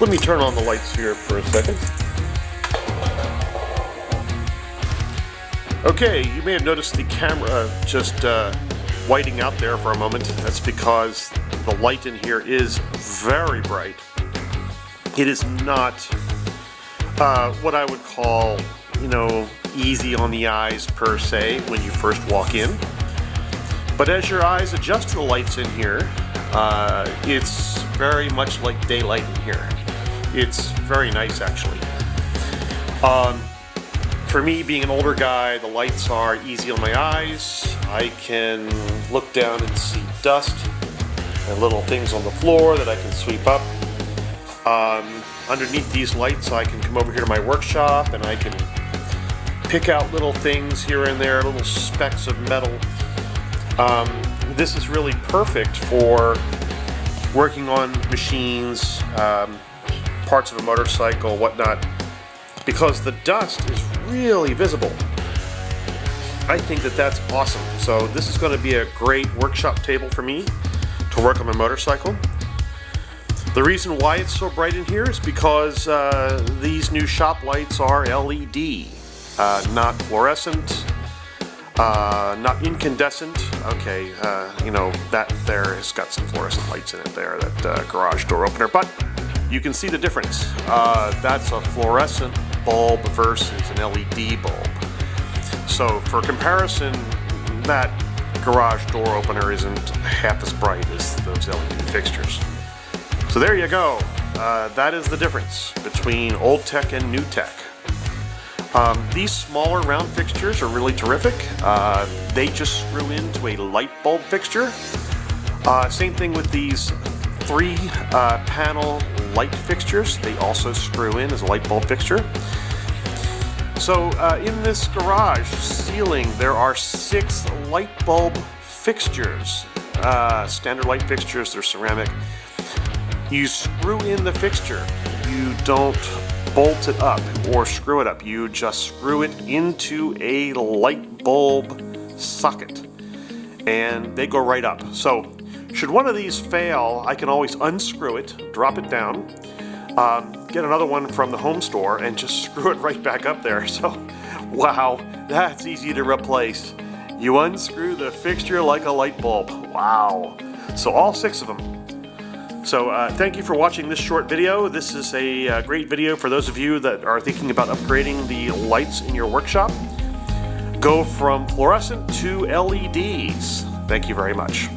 Let me turn on the lights here for a second. Okay, you may have noticed the camera just whiting out there for a moment. That's because the light in here is very bright. It is not what I would call, easy on the eyes per se when you first walk in. But as your eyes adjust to the lights in here, it's very much like daylight in here. It's very nice, actually. For me, being an older guy, the lights are easy on my eyes. I can look down and see dust and little things on the floor that I can sweep up. Underneath these lights, I can come over here to my workshop and I can pick out little things here and there, little specks of metal. This is really perfect for working on machines, parts of a motorcycle, whatnot, because the dust is really visible. I think that that's awesome. So this is going to be a great workshop table for me to work on my motorcycle. The reason why it's so bright in here is because these new shop lights are LED, not fluorescent, not incandescent. Okay, that there has got some fluorescent lights in it there, that garage door opener, but you can see the difference. That's a fluorescent bulb versus an LED bulb. So for comparison, that garage door opener isn't half as bright as those LED fixtures. So there you go. That is the difference between old tech and new tech. These smaller round fixtures are really terrific. They just screw into a light bulb fixture. Same thing with these 3 panel light fixtures. They also screw in as a light bulb fixture. So in this garage ceiling there are 6 light bulb fixtures. Standard light fixtures, they're ceramic. You screw in the fixture. You don't bolt it up or screw it up. You just screw it into a light bulb socket and they go right up. So should one of these fail, I can always unscrew it, drop it down, get another one from the home store and just screw it right back up there. So wow, that's easy to replace. You unscrew the fixture like a light bulb. Wow. So all 6 of them. So thank you for watching this short video. This is a great video for those of you that are thinking about upgrading the lights in your workshop. Go from fluorescent to LEDs. Thank you very much.